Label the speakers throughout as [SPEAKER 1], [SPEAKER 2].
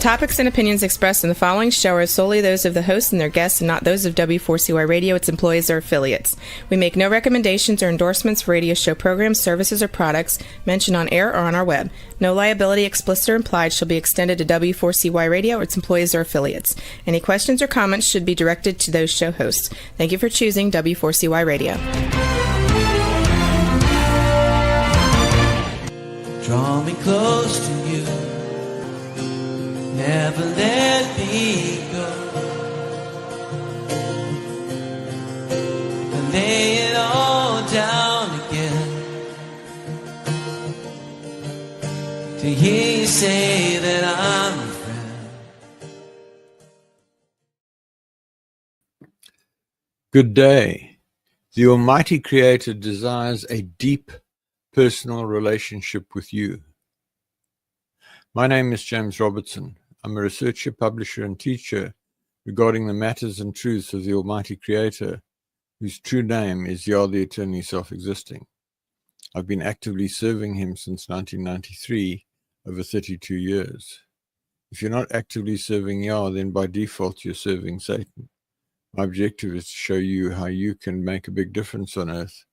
[SPEAKER 1] topics and opinions expressed in the following show are solely those of the host and their guests and not those of W4CY Radio, its employees, or affiliates. We make no recommendations or endorsements for radio show programs, services, or products mentioned on air or on our web. No liability, explicit or implied, shall be extended to W4CY Radio or its employees or affiliates. Any questions or comments should be directed to those show hosts. Thank you for choosing W4CY Radio.
[SPEAKER 2] Draw me close to you, never let me go, and lay it all down again, to hear you say that I'm your friend.
[SPEAKER 3] Good day. The Almighty Creator desires a deep personal relationship with you. My name is James Robertson. I'm a researcher, publisher, and teacher regarding the matters and truths of the Almighty Creator, whose true name is Yah, the Eternally Self-Existing. I've been actively serving Him since 1993, over 32 years. If you're not actively serving Yah, then by default you're serving Satan. My objective is to show you how you can make a big difference on earth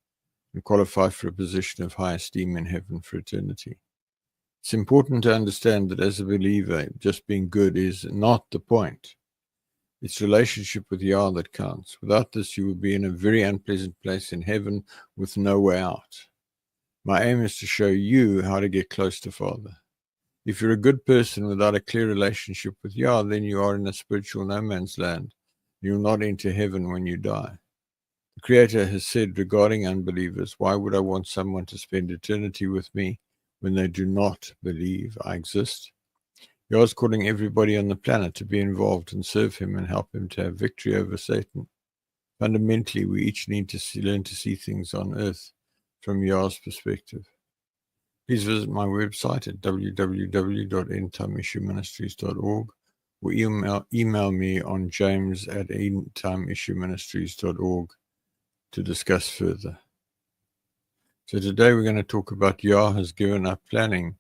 [SPEAKER 3] and qualify for a position of high esteem in heaven for eternity. It's important to understand that as a believer, just being good is not the point. It's relationship with Yah that counts. Without this, you will be in a very unpleasant place in heaven with no way out. My aim is to show you how to get close to Father. If you're a good person without a clear relationship with Yah, then you are in a spiritual no man's land. You'll not enter heaven when you die. The Creator has said regarding unbelievers, why would I want someone to spend eternity with me when they do not believe I exist? Yah is calling everybody on the planet to be involved and serve Him and help Him to have victory over Satan. Fundamentally, we each need to learn to see things on earth from Yah's perspective. Please visit my website at www.endtimeissueministries.org or email me on james@endtimeissueministries.org to discuss further. So today we're going to talk about Yah has given up planning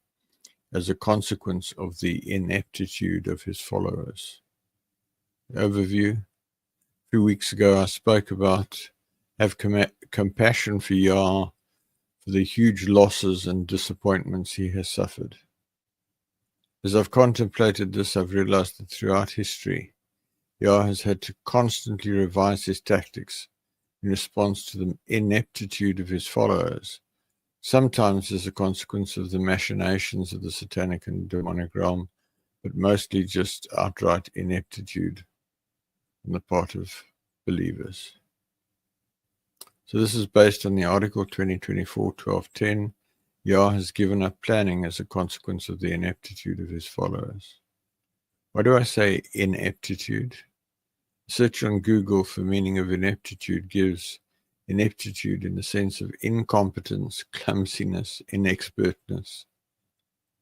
[SPEAKER 3] as a consequence of the ineptitude of his followers. Overview. A few weeks ago I spoke about have compassion for Yah for the huge losses and disappointments he has suffered. As I've contemplated this, I've realized that throughout history, Yah has had to constantly revise his tactics in response to the ineptitude of his followers, sometimes as a consequence of the machinations of the Satanic and Demonic Realm, but mostly just outright ineptitude on the part of believers. So this is based on the article 2024-1210. Yah has given up planning as a consequence of the ineptitude of his followers. Why do I say ineptitude? Search on Google for meaning of ineptitude gives ineptitude in the sense of incompetence, clumsiness, inexpertness.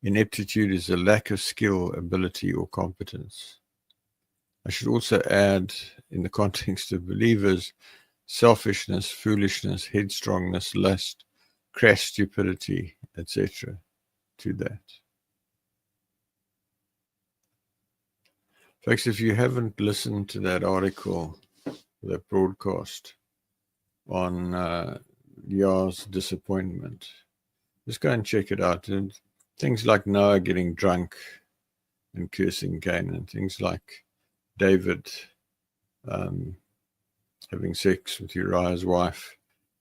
[SPEAKER 3] Ineptitude is a lack of skill, ability, or competence. I should also add, in the context of believers, selfishness, foolishness, headstrongness, lust, crass stupidity, etc. to that. Folks, if you haven't listened to that article, that broadcast on Yah's disappointment, just go and check it out. And things like Noah getting drunk and cursing Cain, and things like David having sex with Uriah's wife,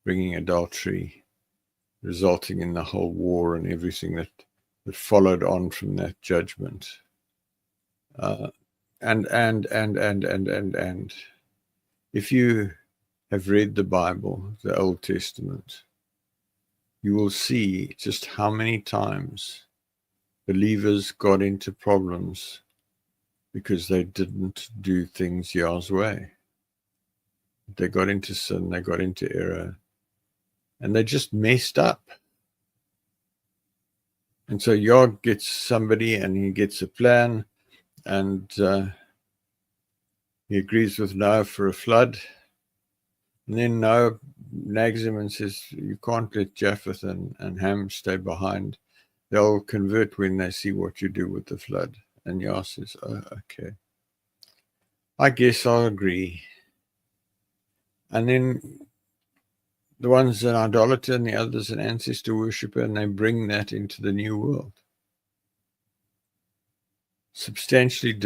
[SPEAKER 3] bringing adultery, resulting in the whole war and everything that followed on from that judgment. And if you have read the Bible, the Old Testament, you will see just how many times believers got into problems because they didn't do things Yah's way. They got into sin, they got into error, and they just messed up. And so Yah gets somebody and he gets a plan, and he agrees with Noah for a flood. And then Noah nags him and says, you can't let Japheth and Ham stay behind. They'll convert when they see what you do with the flood. And Yah says, oh, okay, I guess I'll agree. And then the one's an idolater and the other's an ancestor worshipper, and they bring that into the new world. Substantially,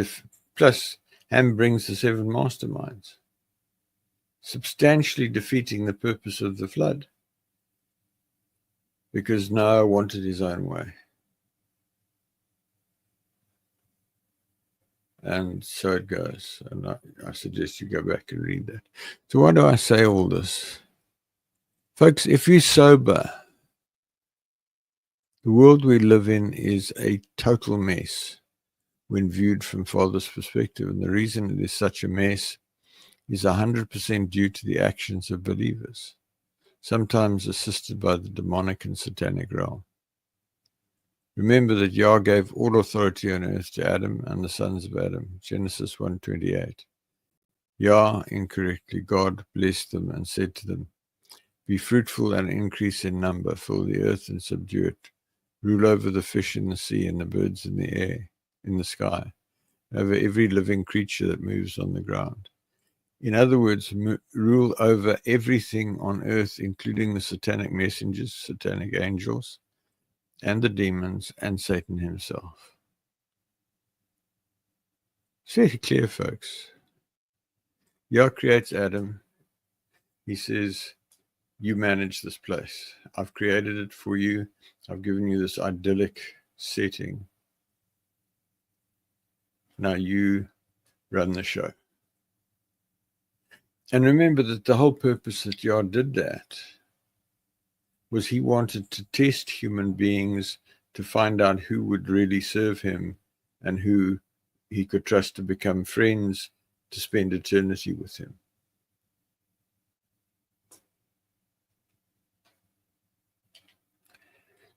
[SPEAKER 3] plus Ham brings the 7 masterminds, substantially defeating the purpose of the flood, because Noah wanted his own way. And so it goes. And I suggest you go back and read that. So why do I say all this? Folks, if you're sober, the world we live in is a total mess when viewed from Father's perspective. And the reason it is such a mess is 100% due to the actions of believers, sometimes assisted by the demonic and satanic realm. Remember that Yah gave all authority on earth to Adam and the sons of Adam, Genesis 1:28. Yah, incorrectly, God blessed them and said to them, be fruitful and increase in number, fill the earth and subdue it, rule over the fish in the sea and the birds in the air, in the sky, over every living creature that moves on the ground. In other words, rule over everything on earth, including the satanic messengers, satanic angels, and the demons, and Satan himself. It's very clear, folks. Yah creates Adam. He says, you manage this place. I've created it for you. I've given you this idyllic setting. Now you run the show. And remember that the whole purpose that Yah did that was he wanted to test human beings to find out who would really serve him and who he could trust to become friends to spend eternity with him.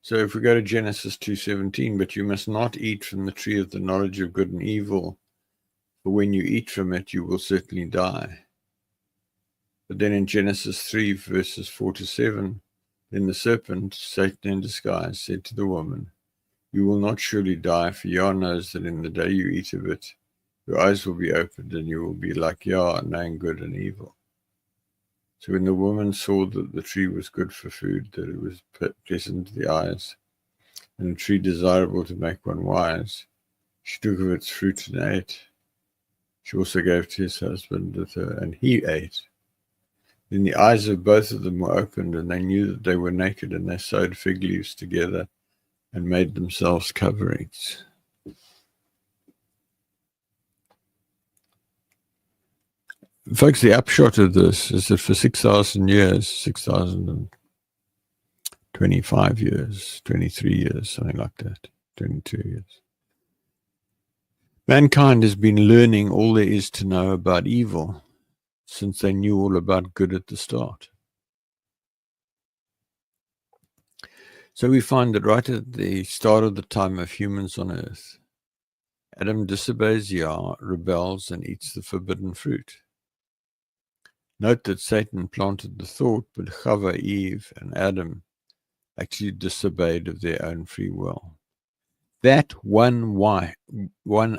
[SPEAKER 3] So if we go to Genesis 2:17, but you must not eat from the tree of the knowledge of good and evil, for when you eat from it, you will certainly die. But then in Genesis 3, verses 4-7, then the serpent, Satan in disguise, said to the woman, you will not surely die, for Yah knows that in the day you eat of it, your eyes will be opened and you will be like Yah, knowing good and evil. So when the woman saw that the tree was good for food, that it was pleasant to the eyes, and a tree desirable to make one wise, she took of its fruit and ate. She also gave to his husband with her, and he ate. Then the eyes of both of them were opened, and they knew that they were naked, and they sewed fig leaves together and made themselves coverings. Folks, the upshot of this is that for 6,000 years, 6,025 years, 23 years, something like that, 22 years, mankind has been learning all there is to know about evil since they knew all about good at the start. So we find that right at the start of the time of humans on earth, Adam disobeys Yah, rebels, and eats the forbidden fruit. Note that Satan planted the thought, but Chava, Eve, and Adam actually disobeyed of their own free will. That one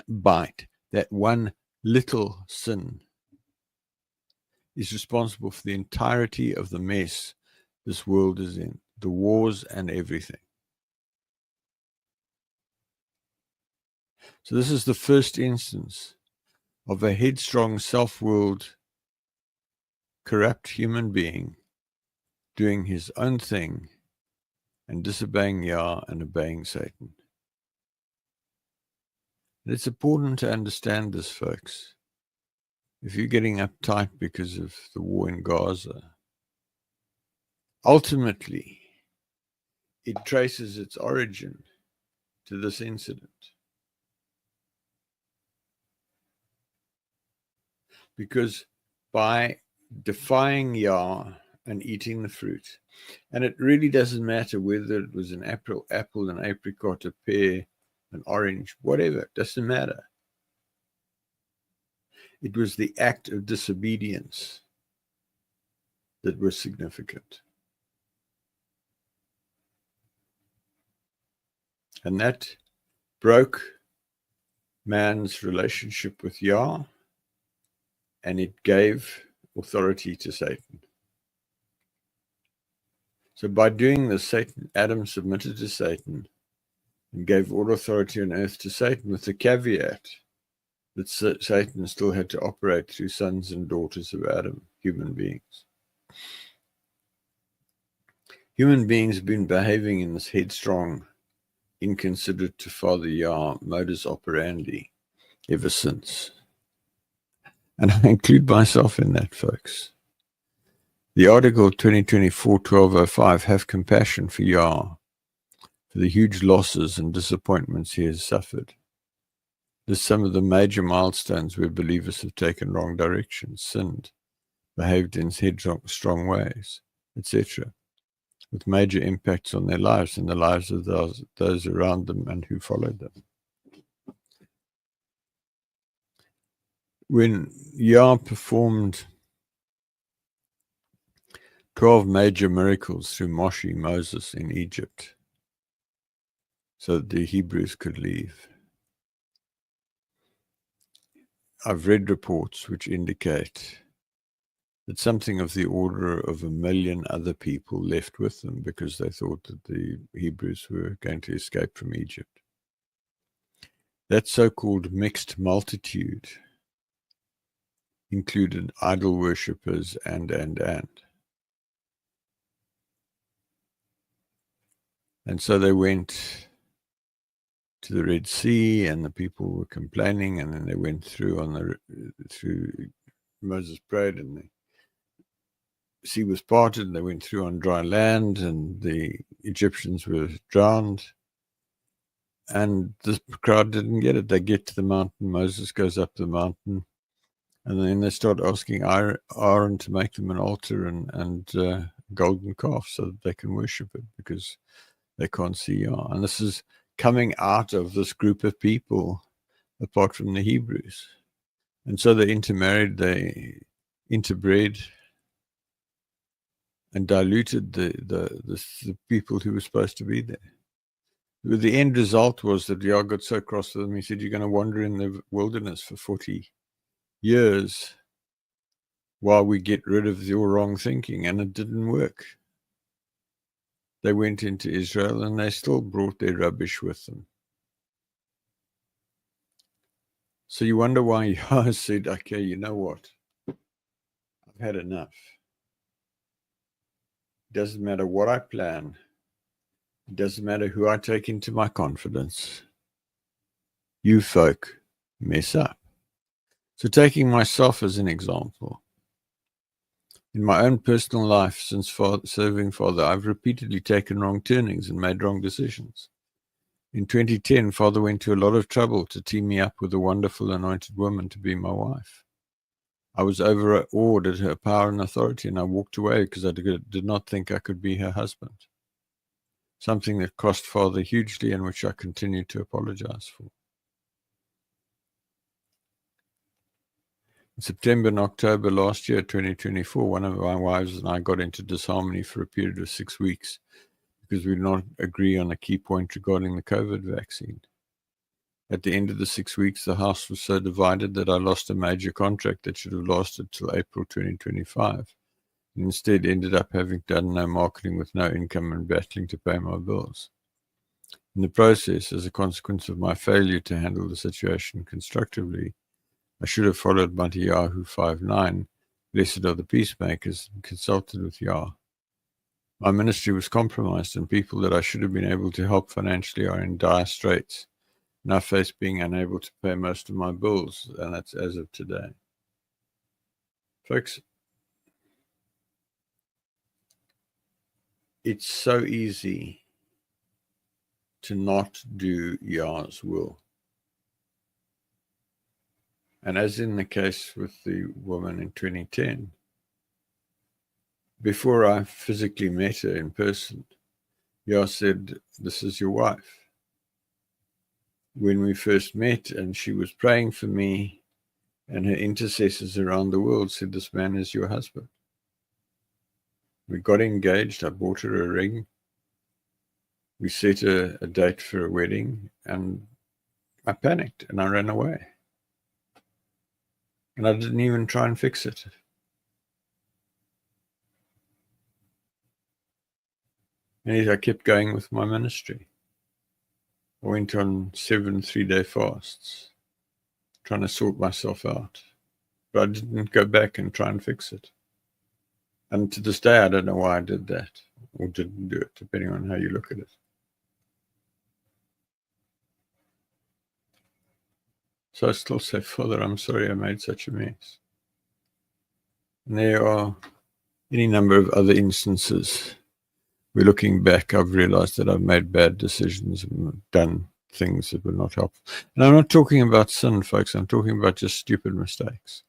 [SPEAKER 3] bite, that one little sin is responsible for the entirety of the mess this world is in, the wars and everything. So this is the first instance of a headstrong, self-willed, corrupt human being doing his own thing and disobeying Yah and obeying Satan. And it's important to understand this, folks. If you're getting uptight because of the war in Gaza, ultimately, it traces its origin to this incident. Because by defying Yah and eating the fruit, and it really doesn't matter whether it was an apple, an apricot, a pear, an orange, whatever, it doesn't matter. It was the act of disobedience that was significant. And that broke man's relationship with Yah, and it gave authority to Satan. So by doing this, Adam submitted to Satan and gave all authority on earth to Satan, with the caveat that Satan still had to operate through sons and daughters of Adam, human beings. Human beings have been behaving in this headstrong, inconsiderate to Father Yah modus operandi ever since. And I include myself in that, folks. The article 2024-1205, Have Compassion for Yah, for the huge losses and disappointments he has suffered. Lists some of the major milestones where believers have taken wrong directions, sinned, behaved in headstrong ways, etc., with major impacts on their lives and the lives of those around them and who followed them. When Yah performed 12 major miracles through Moses in Egypt so that the Hebrews could leave, I've read reports which indicate that something of the order of 1 million other people left with them because they thought that the Hebrews were going to escape from Egypt. That so-called mixed multitude included idol worshippers and. And so they went to the Red Sea, and the people were complaining, and then they went through Moses prayed, and the sea was parted, and they went through on dry land, and the Egyptians were drowned. And this crowd didn't get it. They get to the mountain, Moses goes up the mountain, and then they start asking Aaron to make them an altar and golden calf so that they can worship it, because they can't see Yah. And this is coming out of this group of people, apart from the Hebrews. And so they intermarried, they interbred, and diluted the people who were supposed to be there. The end result was that Yah got so cross with them, he said, you're going to wander in the wilderness for 40 years while we get rid of your wrong thinking. And it didn't work. They went into Israel, and they still brought their rubbish with them. So you wonder why Yah said, okay, you know what? I've had enough. It doesn't matter what I plan. It doesn't matter who I take into my confidence. You folk mess up. So taking myself as an example, in my own personal life, since serving Father, I've repeatedly taken wrong turnings and made wrong decisions. In 2010, Father went to a lot of trouble to team me up with a wonderful anointed woman to be my wife. I was overawed at her power and authority, and I walked away because I did not think I could be her husband. Something that cost Father hugely, and which I continue to apologize for. In September and October last year, 2024, one of my wives and I got into disharmony for a period of 6 weeks because we did not agree on a key point regarding the COVID vaccine. At the end of the 6 weeks, the house was so divided that I lost a major contract that should have lasted till April 2025. And instead ended up having done no marketing with no income and battling to pay my bills. In the process, as a consequence of my failure to handle the situation constructively, I should have followed Matthew 5:9, blessed are the peacemakers, and consulted with Yah. My ministry was compromised, and people that I should have been able to help financially are in dire straits, and I face being unable to pay most of my bills, and that's as of today. Folks, it's so easy to not do Yah's will. And as in the case with the woman in 2010, before I physically met her in person, Yah said, this is your wife. When we first met and she was praying for me, and her intercessors around the world said, this man is your husband. We got engaged. I bought her a ring. We set a date for a wedding, and I panicked and I ran away. And I didn't even try and fix it. And I kept going with my ministry. I went on 7 3-day fasts, trying to sort myself out. But I didn't go back and try and fix it. And to this day, I don't know why I did that or didn't do it, depending on how you look at it. So I still say, Father, I'm sorry I made such a mess. And there are any number of other instances where, looking back, I've realized that I've made bad decisions and done things that were not helpful. And I'm not talking about sin, folks. I'm talking about just stupid mistakes.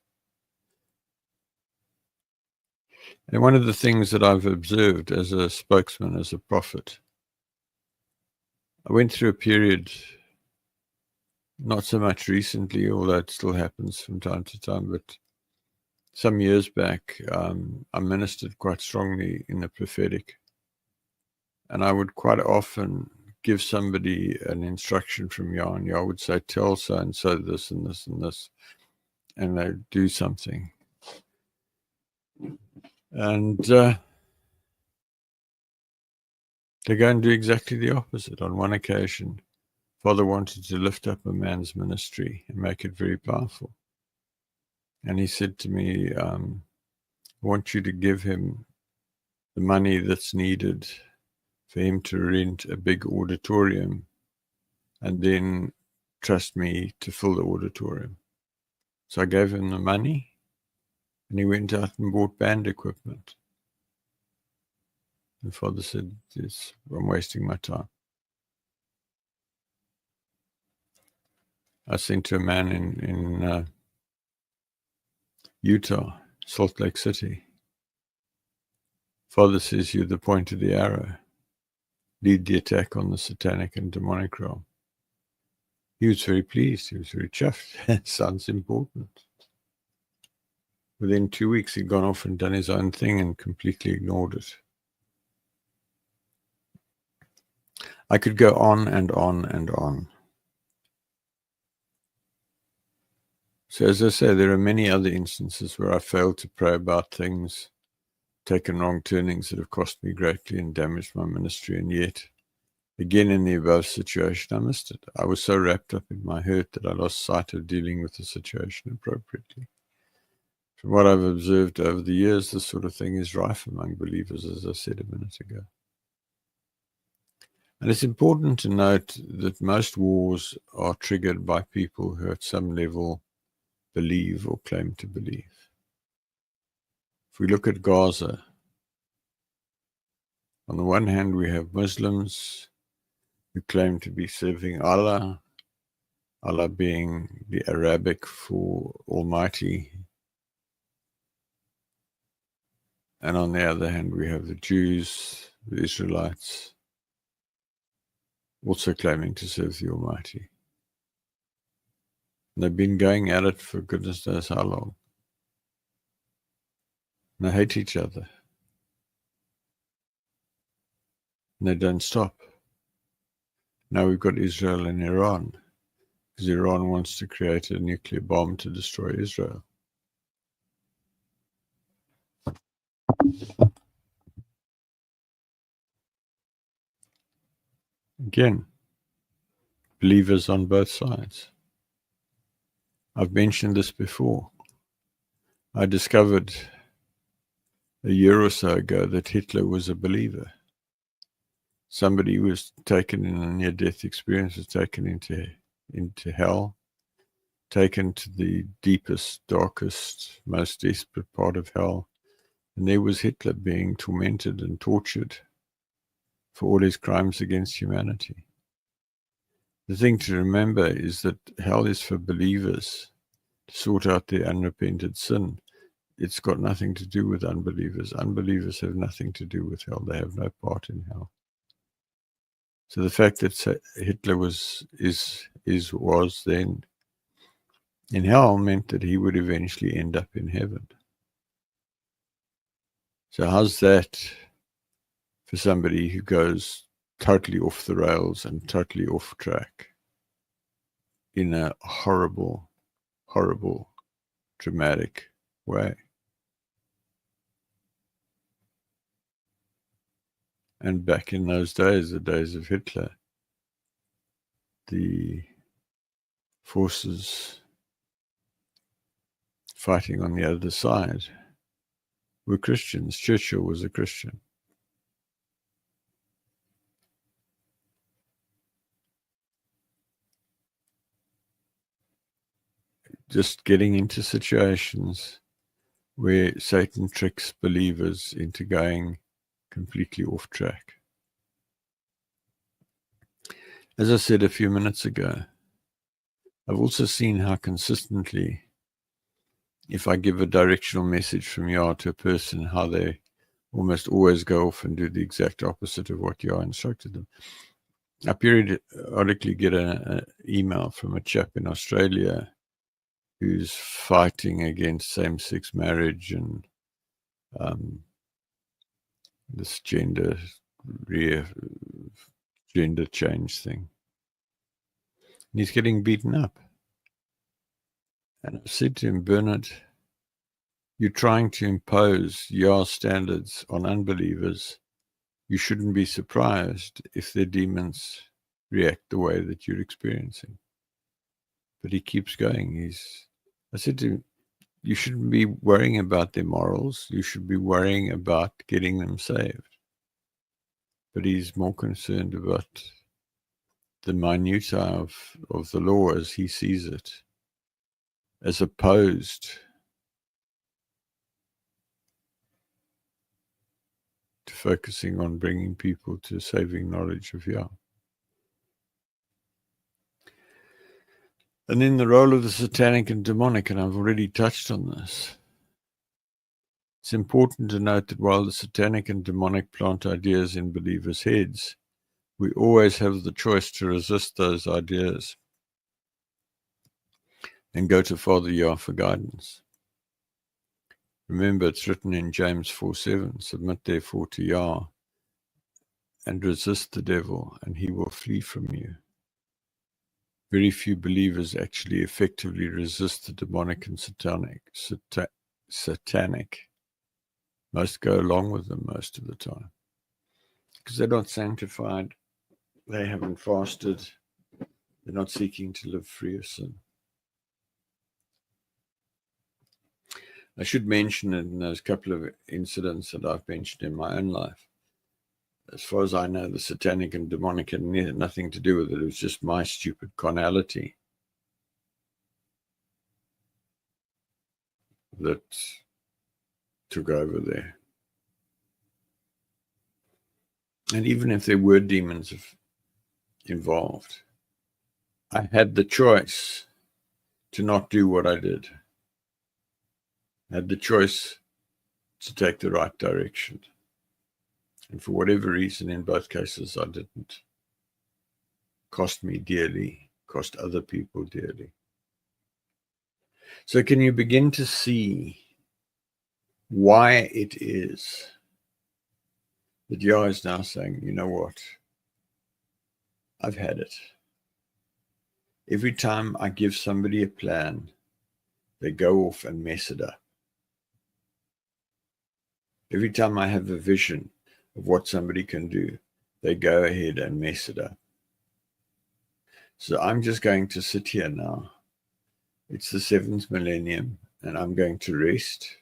[SPEAKER 3] And one of the things that I've observed as a spokesman, as a prophet, I went through a period, not so much recently, although it still happens from time to time, but some years back, I ministered quite strongly in the prophetic. And I would quite often give somebody an instruction from Yah, and Yah would say, tell so-and-so this and this and this, and they'd do something. And they go and do exactly the opposite. On one occasion, Father wanted to lift up a man's ministry and make it very powerful. And he said to me, I want you to give him the money that's needed for him to rent a big auditorium and then trust me to fill the auditorium. So I gave him the money and he went out and bought band equipment. And Father said, yes, I'm wasting my time. I sent to a man in Utah, Salt Lake City. Father says, you're the point of the arrow. Lead the attack on the Satanic and Demonic Realm. He was very pleased. He was very chuffed. Sounds important. Within 2 weeks, he'd gone off and done his own thing and completely ignored it. I could go on and on and on. So as I say, there are many other instances where I failed to pray about things, taken wrong turnings that have cost me greatly and damaged my ministry, and yet, again in the above situation, I missed it. I was so wrapped up in my hurt that I lost sight of dealing with the situation appropriately. From what I've observed over the years, this sort of thing is rife among believers, as I said a minute ago. And it's important to note that most wars are triggered by people who at some level believe or claim to believe. If we look at Gaza, on the one hand, we have Muslims who claim to be serving Allah, Allah being the Arabic for Almighty. And on the other hand, we have the Jews, the Israelites, also claiming to serve the Almighty. And they've been going at it for goodness knows how long. And they hate each other. And they don't stop. Now we've got Israel and Iran, because Iran wants to create a nuclear bomb to destroy Israel. Again, believers on both sides. I've mentioned this before. I discovered a year or so ago that Hitler was a believer. Somebody who was taken in a near-death experience, was taken into hell, taken to the deepest, darkest, most desperate part of hell. And there was Hitler being tormented and tortured for all his crimes against humanity. The thing to remember is that hell is for believers to sort out their unrepented sin. It's got nothing to do with unbelievers. Unbelievers have nothing to do with hell. They have no part in hell. So the fact that Hitler was then in hell meant that he would eventually end up in heaven. So how's that for somebody who goes totally off the rails and totally off track? in a horrible, horrible, dramatic way. And back in those days, the days of Hitler, the forces fighting on the other side were Christians. Churchill was a Christian. Just getting into situations where Satan tricks believers into going completely off track. As I said a few minutes ago, I've also seen how consistently, if I give a directional message from Yah to a person, how they almost always go off and do the exact opposite of what Yah instructed them. I periodically get an email from a chap in Australia who's fighting against same-sex marriage and this gender change thing. And he's getting beaten up. And I said to him, Bernard, you're trying to impose your standards on unbelievers. You shouldn't be surprised if their demons react the way that you're experiencing. But he keeps going. I said to him, you shouldn't be worrying about their morals. You should be worrying about getting them saved. But he's more concerned about the minutiae of the law as he sees it, as opposed to focusing on bringing people to saving knowledge of Yah. And then the role of the satanic and demonic, and I've already touched on this. It's important to note that while the satanic and demonic plant ideas in believers' heads, we always have the choice to resist those ideas and go to Father Yah for guidance. Remember, it's written in James 4:7, submit therefore to Yah and resist the devil, and he will flee from you. Very few believers actually effectively resist the demonic and satanic. Most go along with them most of the time because they're not sanctified, they haven't fasted, they're not seeking to live free of sin. I should mention in those couple of incidents that I've mentioned in my own life, as far as I know, the satanic and demonic had nothing to do with it. It was just my stupid carnality that took over there. And even if there were demons involved, I had the choice to not do what I did. I had the choice to take the right direction. And for whatever reason, in both cases, I didn't. Cost me dearly, cost other people dearly. So can you begin to see why it is that Yah is now saying, you know what? I've had it. Every time I give somebody a plan, they go off and mess it up. Every time I have a vision of what somebody can do, they go ahead and mess it up. So I'm just going to sit here now. It's the 7th millennium, and I'm going to rest.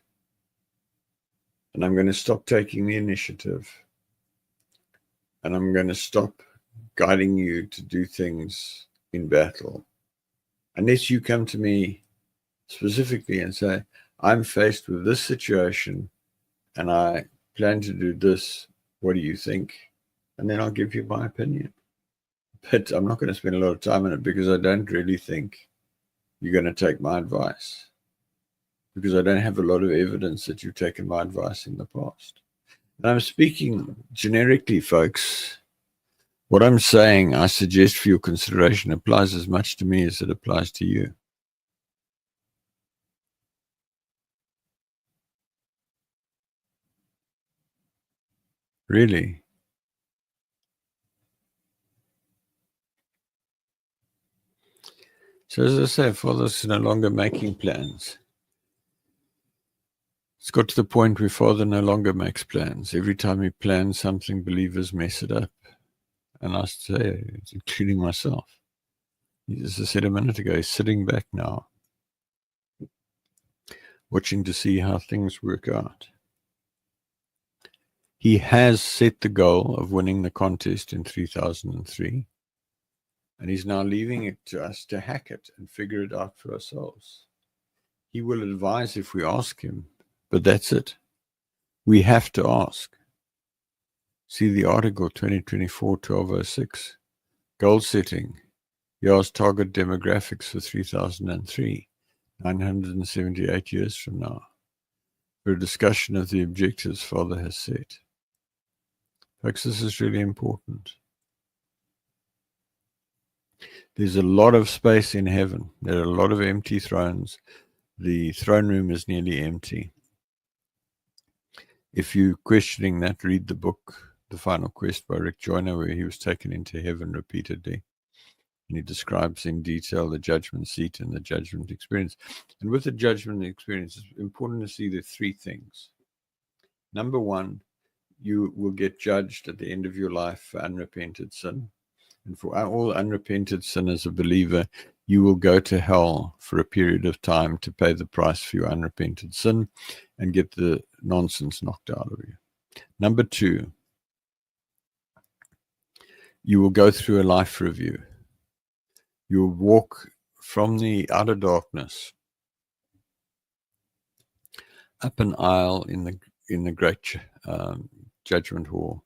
[SPEAKER 3] And I'm going to stop taking the initiative. And I'm going to stop guiding you to do things in battle. Unless you come to me specifically and say, I'm faced with this situation and I plan to do this. What do you think? And then I'll give you my opinion. But I'm not going to spend a lot of time on it because I don't really think you're going to take my advice. Because I don't have a lot of evidence that you've taken my advice in the past. And I'm speaking generically, folks. What I'm saying, I suggest for your consideration, applies as much to me as it applies to you. Really. So as I say, Father's no longer making plans. It's got to the point where Father no longer makes plans. Every time he plans something, believers mess it up. And I say, including myself. As I said a minute ago, he's sitting back now, watching to see how things work out. He has set the goal of winning the contest in 3003, and he's now leaving it to us to hack it and figure it out for ourselves. He will advise if we ask him, but that's it. We have to ask. See the article 2024-1206, goal setting. Yar's target demographics for 3003, 978 years from now, for a discussion of the objectives Father has set. Folks, this is really important. There's a lot of space in heaven. There are a lot of empty thrones. The throne room is nearly empty. If you're questioning that, read the book, The Final Quest by Rick Joyner, where he was taken into heaven repeatedly. And he describes in detail the judgment seat and the judgment experience. And with the judgment experience, it's important to see the three things. Number one, you will get judged at the end of your life for unrepented sin. And for all unrepented sin as a believer, you will go to hell for a period of time to pay the price for your unrepented sin and get the nonsense knocked out of you. Number two, you will go through a life review. You'll walk from the outer darkness up an aisle in the great judgment hall,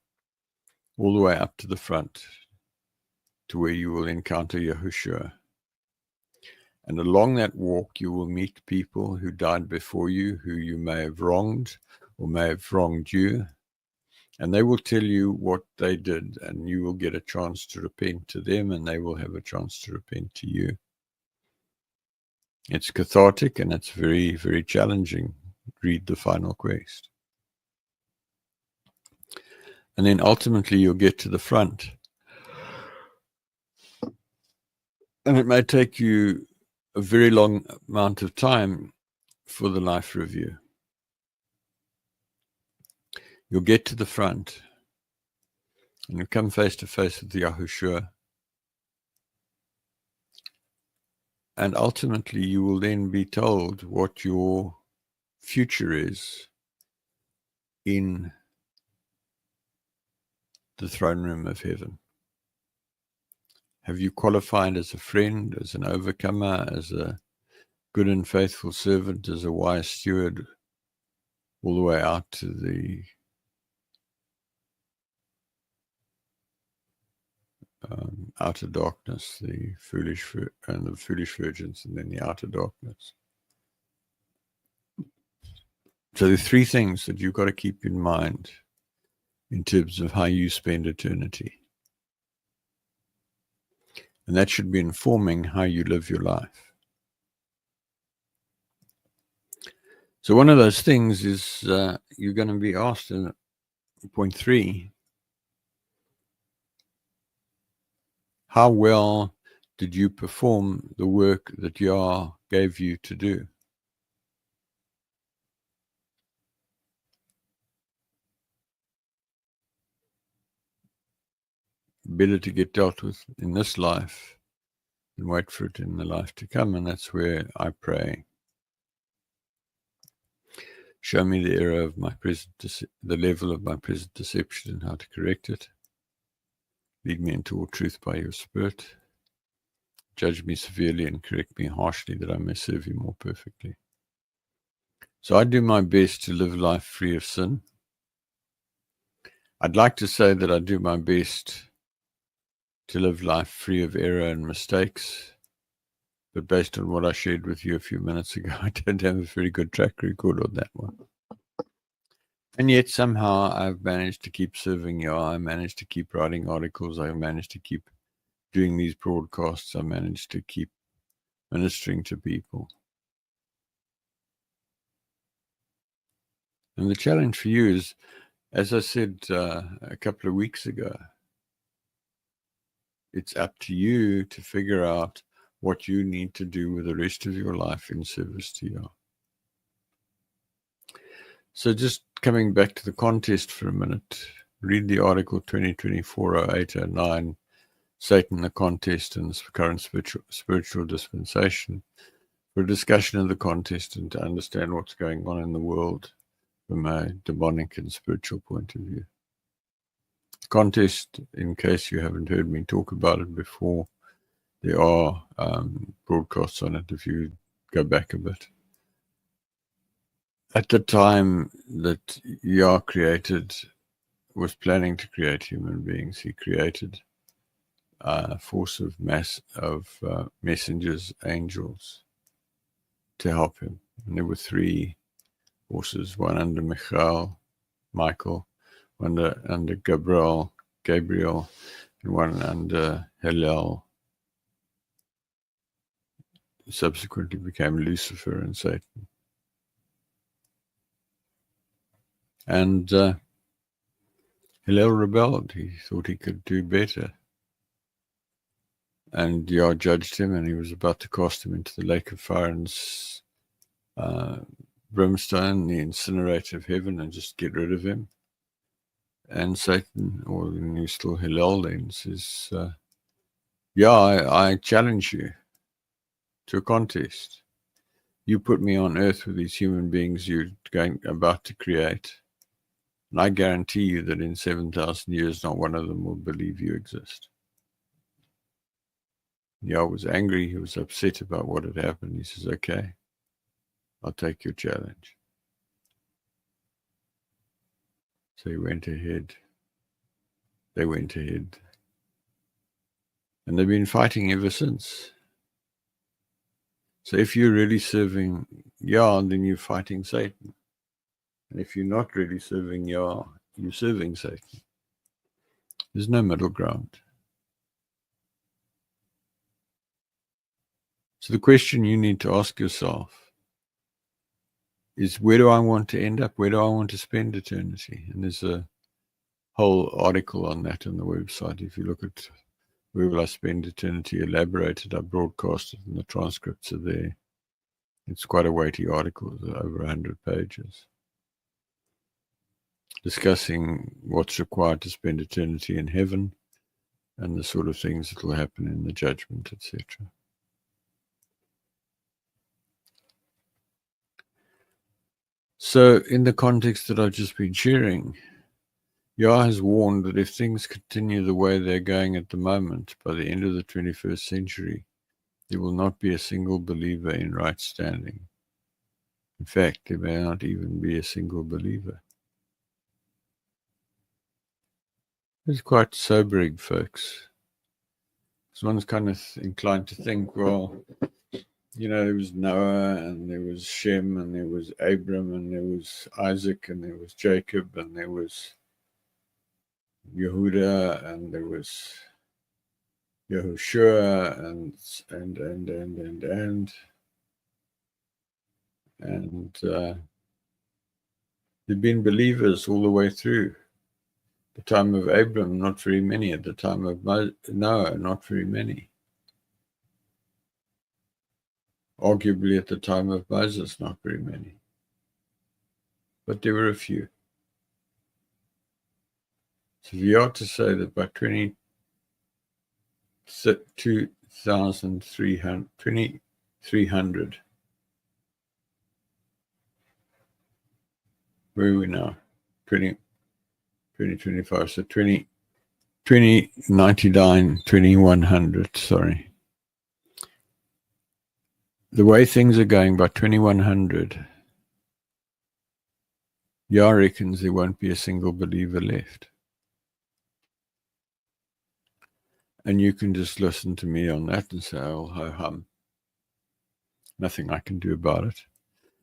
[SPEAKER 3] all the way up to the front, to where you will encounter Yahushua. And along that walk, you will meet people who died before you, who you may have wronged or may have wronged you. And they will tell you what they did, and you will get a chance to repent to them, and they will have a chance to repent to you. It's cathartic, and it's very, very challenging. Read The Final Quest. And then ultimately you'll get to the front. And it may take you a very long amount of time for the life review. You'll get to the front and you'll come face to face with Yahushua. And ultimately you will then be told what your future is in the throne room of heaven. Have you qualified as a friend, as an overcomer, as a good and faithful servant, as a wise steward, all the way out to the outer darkness, the foolish virgins, and then the outer darkness. So there are three things that you've got to keep in mind in terms of how you spend eternity. And that should be informing how you live your life. So one of those things is you're going to be asked in point 3, how well did you perform the work that Yah gave you to do? Better to get dealt with in this life and wait for it in the life to come. And that's where I pray. Show me the error of my present, the level of my present deception and how to correct it. Lead me into all truth by your Spirit. Judge me severely and correct me harshly that I may serve you more perfectly. So I do my best to live life free of sin. I'd like to say that I do my best to live life free of error and mistakes. But based on what I shared with you a few minutes ago, I don't have a very good track record on that one. And yet somehow I've managed to keep serving you. I managed to keep writing articles. I managed to keep doing these broadcasts. I managed to keep ministering to people. And the challenge for you is, as I said a couple of weeks ago, it's up to you to figure out what you need to do with the rest of your life in service to Yah. So just coming back to the contest for a minute, read the article 2024-0809, Satan, the Contest and the Current Spiritual Dispensation, for a discussion of the contest and to understand what's going on in the world from a demonic and spiritual point of view. The contest, in case you haven't heard me talk about it before, there are broadcasts on it if you go back a bit. At the time that Yah was planning to create human beings, he created a force of messengers, angels, to help him. And there were three forces, one under Michael, one under Gabriel, and one under Hillel. Subsequently became Lucifer and Satan. And Hillel rebelled. He thought he could do better. And Yah judged him, and he was about to cast him into the lake of fire and brimstone, the incinerator of heaven, and just get rid of him. And Satan, or he's still Hillel then, says, I challenge you to a contest. You put me on earth with these human beings you're about to create, and I guarantee you that in 7,000 years, not one of them will believe you exist. Yah was angry. He was upset about what had happened. He says, okay, I'll take your challenge. So he went ahead. They went ahead. And they've been fighting ever since. So if you're really serving Yah, then you're fighting Satan. And if you're not really serving Yah, you're serving Satan. There's no middle ground. So the question you need to ask yourself is, where do I want to end up? Where do I want to spend eternity? And there's a whole article on that on the website. If you look at where will I spend eternity elaborated, I broadcast it, and the transcripts are there. It's quite a weighty article, over 100 pages, discussing what's required to spend eternity in heaven and the sort of things that will happen in the judgment, etc. So in the context that I've just been sharing, Yah has warned that if things continue the way they're going at the moment, by the end of the 21st century, there will not be a single believer in right standing. In fact, there may not even be a single believer. It's quite sobering, folks. So one's kind of inclined to think, well, there was Noah, and there was Shem, and there was Abram, and there was Isaac, and there was Jacob, and there was Yehuda, and there was Yahushua, and there've been believers all the way through. The time of Abram, not very many. At the time of Noah, not very many. Arguably at the time of Moses, not very many. But there were a few. So if you are to say that by 2300, where are we now? 2025, so 2099, 2100, sorry. The way things are going, by 2100, Yah reckons there won't be a single believer left. And you can just listen to me on that and say, oh, ho hum. Nothing I can do about it.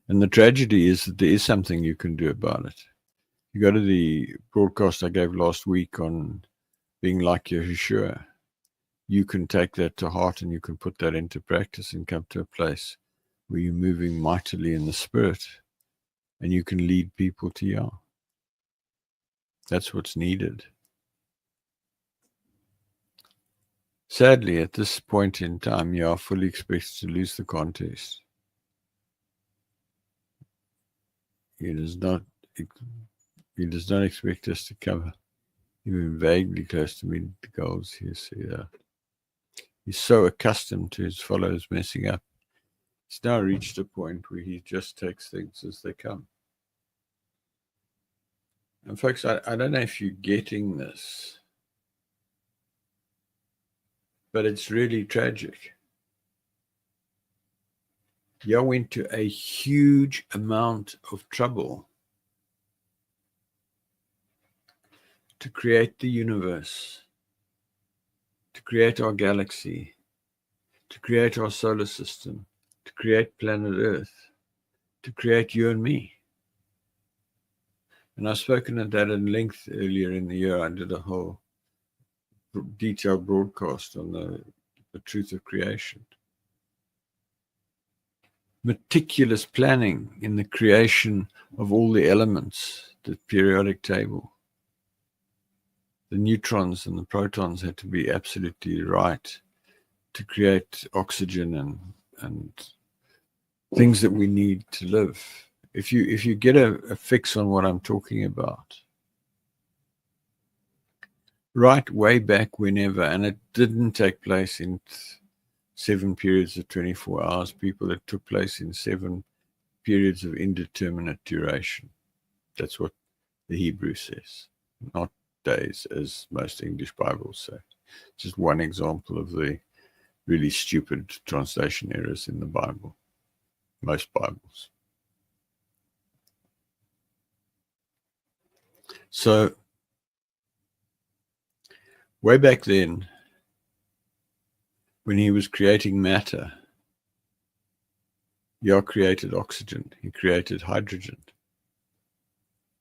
[SPEAKER 3] And the tragedy is that there is something you can do about it. You go to the broadcast I gave last week on being like Yahushua. You can take that to heart and you can put that into practice and come to a place where you're moving mightily in the Spirit and you can lead people to Yah. That's what's needed. Sadly, at this point in time, Yah fully expects to lose the contest. He does not expect us to come even vaguely close to meeting the goals he set out. He's so accustomed to his followers messing up. He's now reached a point where he just takes things as they come. And folks, I don't know if you're getting this, but it's really tragic. Yah went to a huge amount of trouble to create the universe, to create our galaxy, to create our solar system, to create planet Earth, to create you and me. And I've spoken at that in length earlier in the year. I did a whole detailed broadcast on the truth of creation. Meticulous planning in the creation of all the elements, the periodic table. The neutrons and the protons had to be absolutely right to create oxygen and things that we need to live. If you get a fix on what I'm talking about, right way back whenever, and it didn't take place in 7 periods of 24 hours, people, it took place in 7 periods of indeterminate duration. That's what the Hebrew says, not days, as most English Bibles say. Just one example of the really stupid translation errors in the Bible, most Bibles. So, way back then, when he was creating matter, Yah created oxygen, he created hydrogen.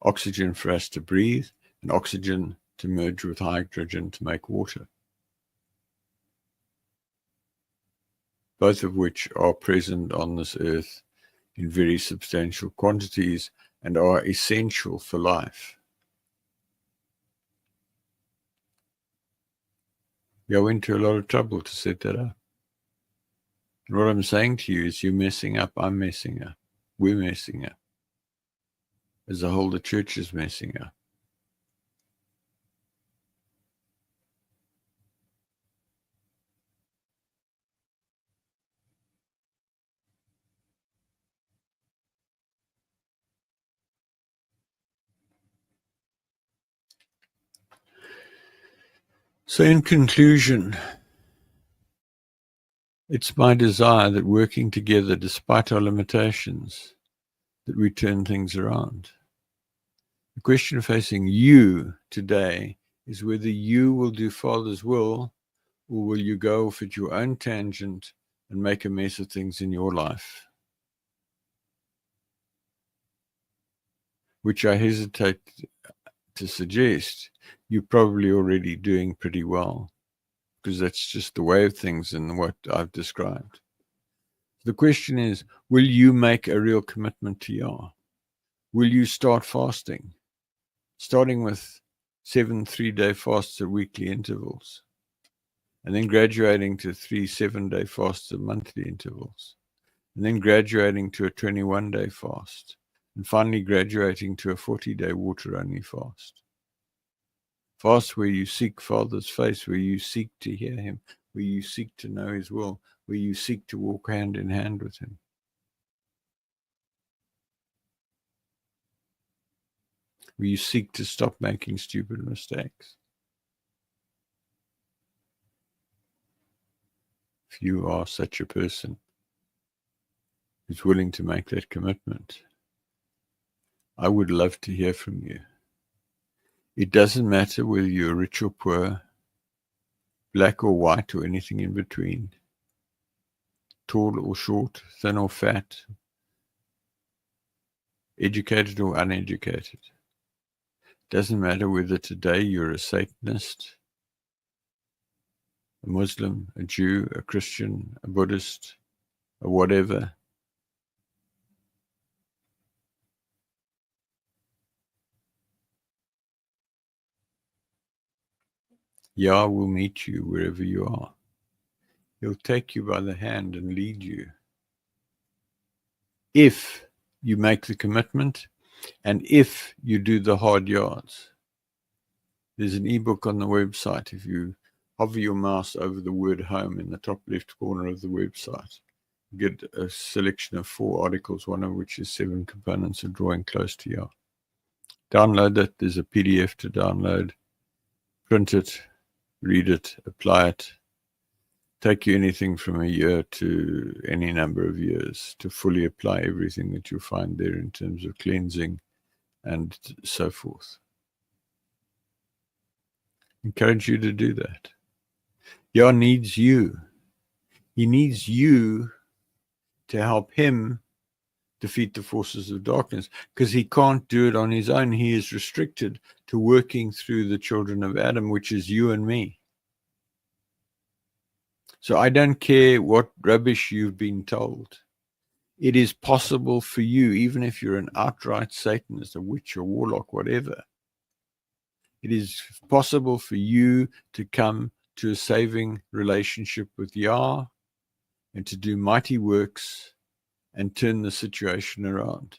[SPEAKER 3] Oxygen for us to breathe, and oxygen to merge with hydrogen to make water. Both of which are present on this earth in very substantial quantities and are essential for life. Yah went to a lot of trouble to set that up. And what I'm saying to you is you're messing up, I'm messing up, we're messing up. As a whole, the church is messing up. So in conclusion, it's my desire that working together, despite our limitations, that we turn things around. The question facing you today is whether you will do Father's will, or will you go off at your own tangent and make a mess of things in your life? Which I hesitate to suggest you're probably already doing pretty well, because that's just the way of things and what I've described. The question is, will you make a real commitment to Yah? Will you start fasting, starting with 7 3-day fasts at weekly intervals, and then graduating to 3 7-day fasts at monthly intervals, and then graduating to a 21-day fast, and finally graduating to a 40-day water-only fast? Fast where you seek Father's face, where you seek to hear him, where you seek to know his will, where you seek to walk hand in hand with him. Where you seek to stop making stupid mistakes. If you are such a person who's willing to make that commitment, I would love to hear from you. It doesn't matter whether you're rich or poor, black or white, or anything in between, tall or short, thin or fat, educated or uneducated. Doesn't matter whether today you're a Satanist, a Muslim, a Jew, a Christian, a Buddhist, or whatever. Yah will meet you wherever you are. He'll take you by the hand and lead you. If you make the commitment and if you do the hard yards. There's an ebook on the website. If you hover your mouse over the word home in the top left corner of the website, you get a selection of 4 articles, one of which is 7 components of drawing close to you. Download it. There's a PDF to download. Print it, read it, apply it. Take you anything from a year to any number of years to fully apply everything that you'll find there in terms of cleansing and so forth. Encourage you to do that. Yah needs you. He needs you to help him defeat the forces of darkness, because he can't do it on his own. He is restricted to working through the children of Adam, which is you and me. So I don't care what rubbish you've been told. It is possible for you, even if you're an outright Satanist, a witch, a warlock, whatever. It is possible for you to come to a saving relationship with Yah and to do mighty works and turn the situation around.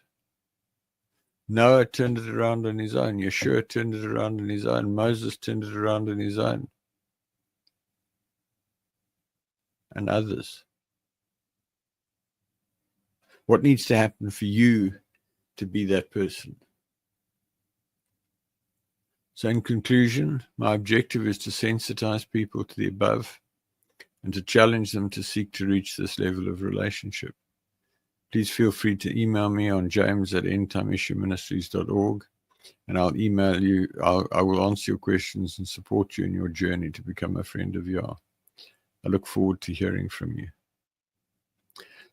[SPEAKER 3] Noah turned it around on his own. Yeshua turned it around on his own. Moses turned it around on his own. And others. What needs to happen for you to be that person? So in conclusion, my objective is to sensitize people to the above and to challenge them to seek to reach this level of relationship. Please feel free to email me on james@endtimeissueministries.org, and I'll email you. I will answer your questions and support you in your journey to become a friend of Yah. I look forward to hearing from you.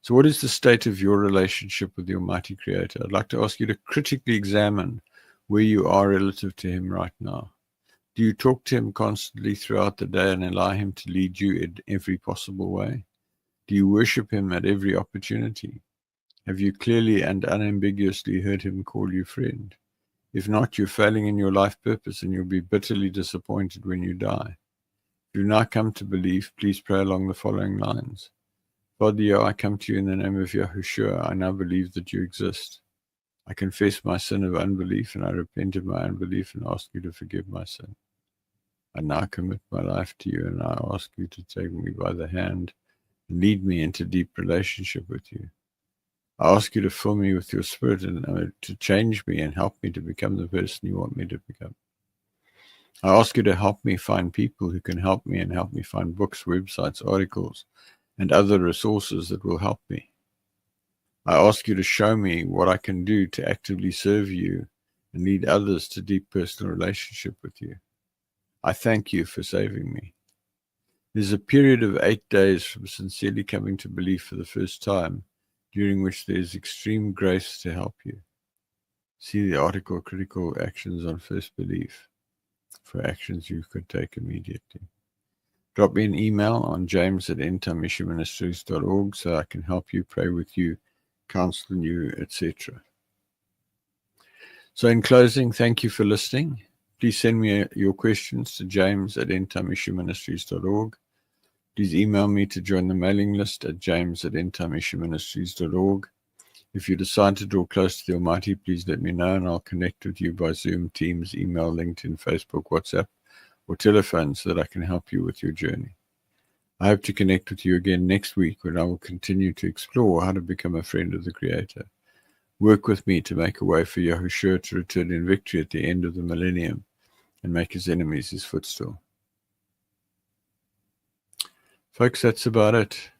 [SPEAKER 3] So what is the state of your relationship with the Almighty Creator? I'd like to ask you to critically examine where you are relative to him right now. Do you talk to him constantly throughout the day and allow him to lead you in every possible way? Do you worship him at every opportunity? Have you clearly and unambiguously heard him call you friend? If not, you're failing in your life purpose and you'll be bitterly disappointed when you die. If you now come to belief, please pray along the following lines. Father Yah, I come to you in the name of Yahushua. I now believe that you exist. I confess my sin of unbelief and I repent of my unbelief and ask you to forgive my sin. I now commit my life to you and I ask you to take me by the hand and lead me into deep relationship with you. I ask you to fill me with your spirit and to change me and help me to become the person you want me to become. I ask you to help me find people who can help me and help me find books, websites, articles, and other resources that will help me. I ask you to show me what I can do to actively serve you and lead others to deep personal relationship with you. I thank you for saving me. There's a period of 8 days from sincerely coming to belief for the first time, during which there is extreme grace to help you. See the article Critical Actions on First Belief for actions you could take immediately. Drop me an email on james@endtimeissueministries.org so I can help you, pray with you, counsel you, etc. So in closing, thank you for listening. Please send me your questions to james@endtimeissueministries.org. Please email me to join the mailing list at james@endtimeissueministries.org. If you decide to draw close to the Almighty, please let me know and I'll connect with you by Zoom, Teams, email, LinkedIn, Facebook, WhatsApp, or telephone so that I can help you with your journey. I hope to connect with you again next week when I will continue to explore how to become a friend of the Creator. Work with me to make a way for Yahushua to return in victory at the end of the millennium and make his enemies his footstool. Folks, that's about it.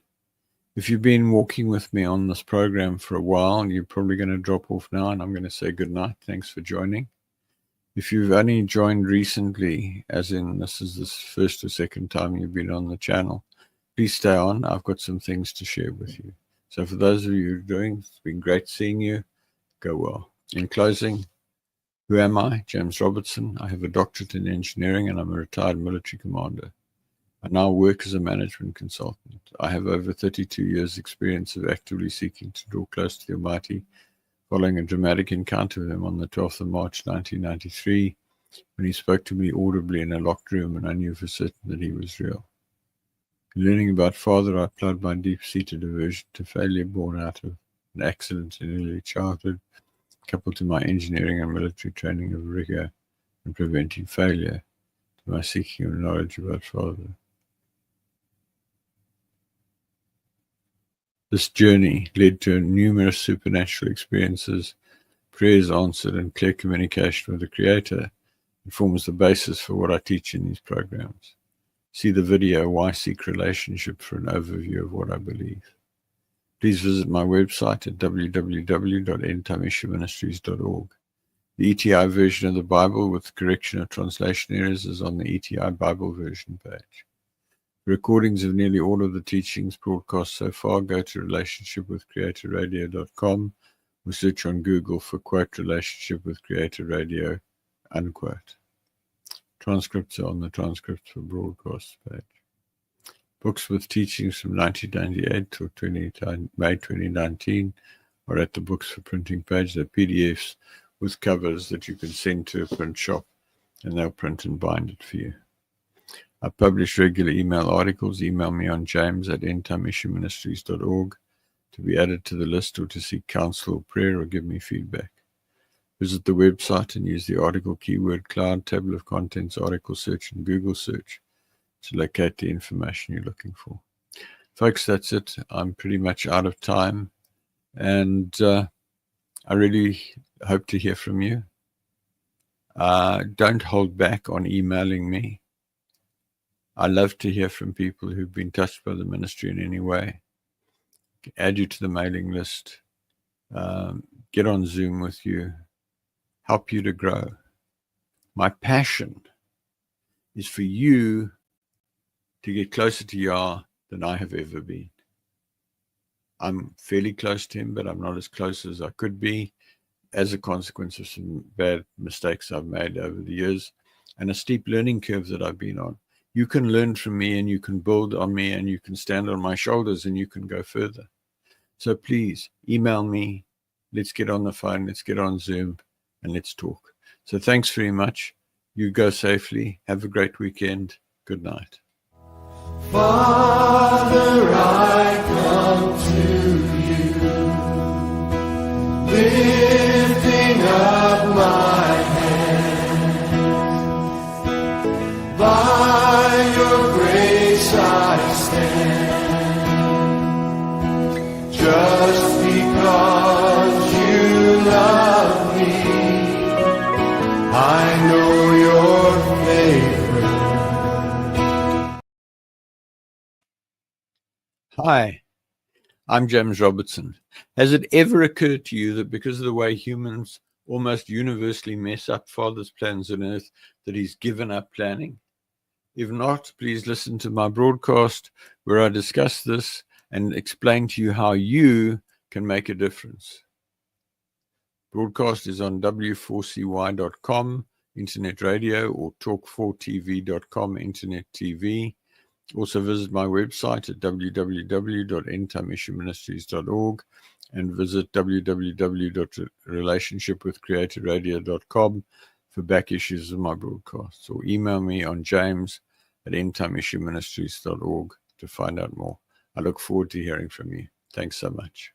[SPEAKER 3] If you've been walking with me on this program for a while, you're probably going to drop off now, and I'm going to say good night. Thanks for joining. If you've only joined recently, as in this is the first or second time you've been on the channel, please stay on. I've got some things to share with you. So for those of you who are doing, it's been great seeing you. Go well. In closing, who am I? James Robertson. I have a doctorate in engineering and I'm a retired military commander. I now work as a management consultant. I have over 32 years' experience of actively seeking to draw close to the Almighty, following a dramatic encounter with him on the 12th of March 1993, when he spoke to me audibly in a locked room and I knew for certain that he was real. Learning about Father, I applied my deep-seated aversion to failure born out of an accident in early childhood, coupled to my engineering and military training of rigor and preventing failure, to my seeking of knowledge about Father. This journey led to numerous supernatural experiences, prayers answered, and clear communication with the Creator. It forms the basis for what I teach in these programs. See the video, Why Seek Relationship, for an overview of what I believe. Please visit my website at www.endtimeissueministries.org. The ETI version of the Bible with correction of translation errors is on the ETI Bible version page. Recordings of nearly all of the teachings broadcast so far, go to relationshipwithcreatorradio.com or search on Google for quote relationship with Creator Radio unquote. Transcripts are on the transcripts for broadcast page. Books with teachings from 1998 to May 2019 are at the books for printing page. They're PDFs with covers that you can send to a print shop and they'll print and bind it for you. I publish regular email articles. Email me on james@endtimeissueministries.org to be added to the list or to seek counsel or prayer or give me feedback. Visit the website and use the article keyword cloud, table of contents, article search, and Google search to locate the information you're looking for. Folks, that's it. I'm pretty much out of time, and I really hope to hear from you. Don't hold back on emailing me. I love to hear from people who've been touched by the ministry in any way. Add you to the mailing list, get on Zoom with you, help you to grow. My passion is for you to get closer to Yah than I have ever been. I'm fairly close to him, but I'm not as close as I could be as a consequence of some bad mistakes I've made over the years and a steep learning curve that I've been on. You can learn from me and you can build on me and you can stand on my shoulders and you can go further. So please email me. Let's get on the phone. Let's get on Zoom and let's talk. So thanks very much. You go safely. Have a great weekend. Good night.
[SPEAKER 2] Father, I come to you, lifting up my hand. By your grace I stand, just because you love me. I know your favor.
[SPEAKER 3] Hi, I'm James Robertson. Has it ever occurred to you that because of the way humans almost universally mess up Father's plans on earth, that he's given up planning? If not, please listen to my broadcast where I discuss this and explain to you how you can make a difference. Broadcast is on w4cy.com, internet radio, or talk4tv.com, internet TV. Also visit my website at www.endtimeissueministries.org and visit www.relationshipwithcreatorradio.com for back issues of my broadcasts, or email me on james@endtimeissueministries.org to find out more. I look forward to hearing from you. Thanks so much.